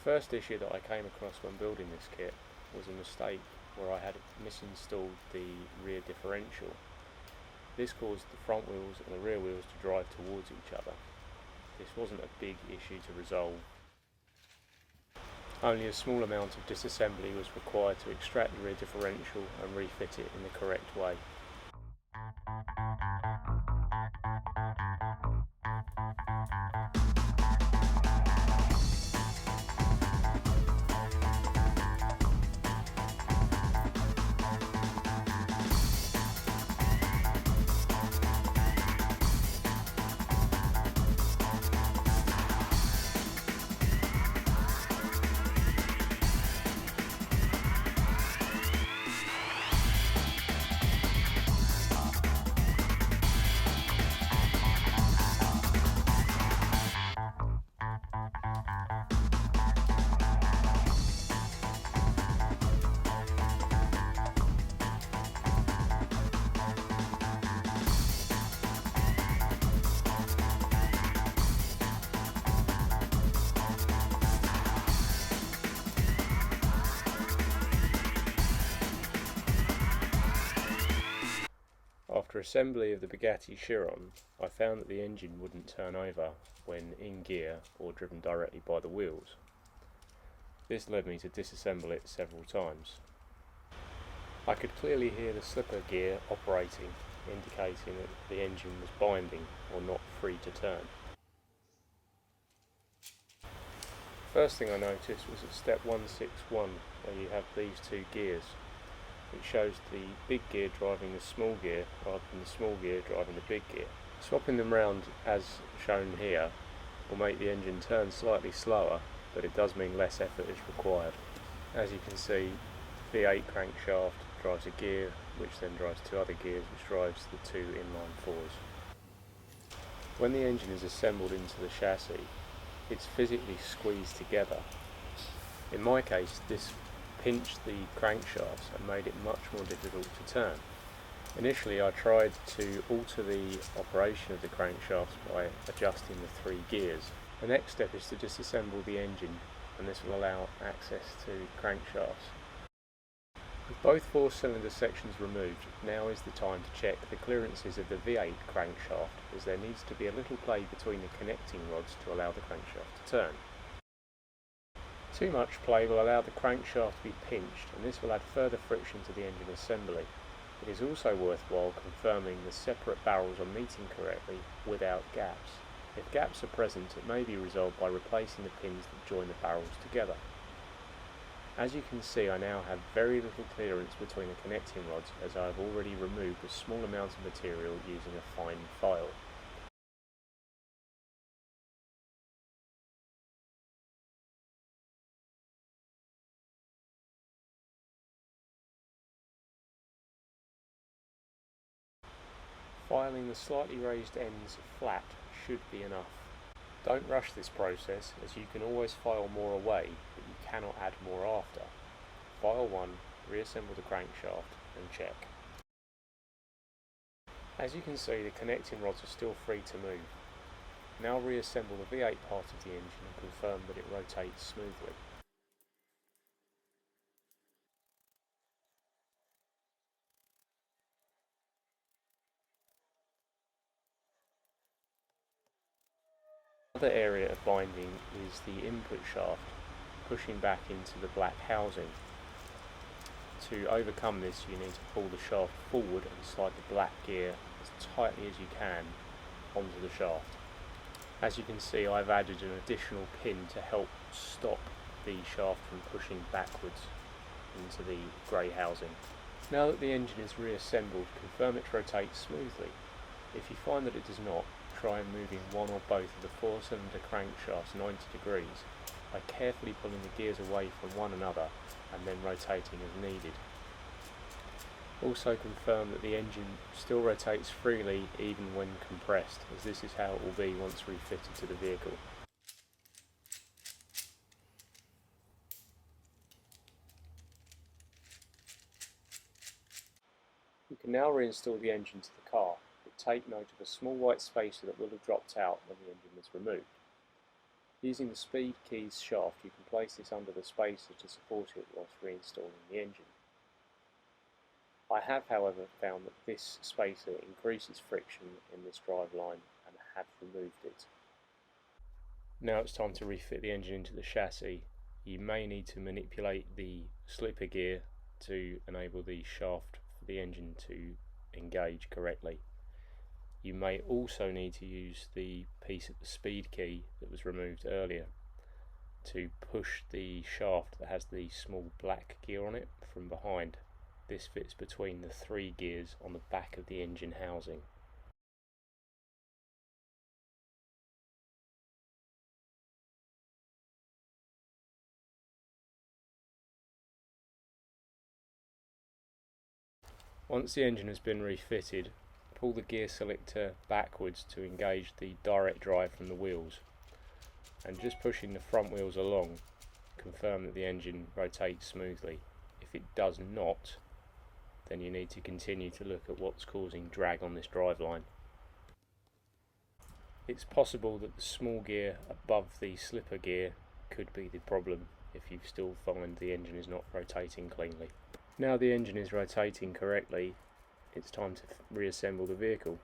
first issue that I came across when building this kit was a mistake where I had misinstalled the rear differential. This caused the front wheels and the rear wheels to drive towards each other. This wasn't a big issue to resolve. Only a small amount of disassembly was required to extract the rear differential and refit it in the correct way. After assembly of the Bugatti Chiron, I found that the engine wouldn't turn over when in gear or driven directly by the wheels. This led me to disassemble it several times. I could clearly hear the slipper gear operating, indicating that the engine was binding or not free to turn. First thing I noticed was at step 161, where you have these two gears. It shows the big gear driving the small gear rather than the small gear driving the big gear. Swapping them round as shown here will make the engine turn slightly slower, but it does mean less effort is required. As you can see, the V8 crankshaft drives a gear which then drives two other gears which drives the two inline fours. When the engine is assembled into the chassis, it's physically squeezed together. In my case, this pinched the crankshafts and made it much more difficult to turn. Initially I tried to alter the operation of the crankshafts by adjusting the three gears. The next step is to disassemble the engine, and this will allow access to crankshafts. With both four-cylinder sections removed, now is the time to check the clearances of the V8 crankshaft, as there needs to be a little play between the connecting rods to allow the crankshaft to turn. Too much play will allow the crankshaft to be pinched, and this will add further friction to the engine assembly. It is also worthwhile confirming the separate barrels are meeting correctly without gaps. If gaps are present, it may be resolved by replacing the pins that join the barrels together. As you can see, I now have very little clearance between the connecting rods, as I have already removed a small amount of material using a fine file. Filing the slightly raised ends flat should be enough. Don't rush this process, as you can always file more away, but you cannot add more after. File one, reassemble the crankshaft, and check. As you can see, the connecting rods are still free to move. Now reassemble the V8 part of the engine and confirm that it rotates smoothly. Another area of binding is the input shaft, pushing back into the black housing. To overcome this, you need to pull the shaft forward and slide the black gear as tightly as you can onto the shaft. As you can see, I've added an additional pin to help stop the shaft from pushing backwards into the grey housing. Now that the engine is reassembled, confirm it rotates smoothly. If you find that it does not, try moving one or both of the four-cylinder crankshafts 90 degrees by carefully pulling the gears away from one another and then rotating as needed. Also confirm that the engine still rotates freely even when compressed, as this is how it will be once refitted to the vehicle. You can now reinstall the engine to the car, but take note of a small white spacer that will have dropped out when the engine was removed. Using the speed key's shaft, you can place this under the spacer to support it whilst reinstalling the engine. I have, however, found that this spacer increases friction in this driveline and have removed it. Now it's time to refit the engine into the chassis. You may need to manipulate the slipper gear to enable the shaft for the engine to engage correctly. You may also need to use the piece of the speed key that was removed earlier to push the shaft that has the small black gear on it from behind. This fits between the 3 gears on the back of the engine housing. Once the engine has been refitted, pull the gear selector backwards to engage the direct drive from the wheels, and just pushing the front wheels along, confirm that the engine rotates smoothly. If it does not, then you need to continue to look at what's causing drag on this driveline. It's possible that the small gear above the slipper gear could be the problem if you still find the engine is not rotating cleanly. Now the engine is rotating correctly, it's time to reassemble the vehicle.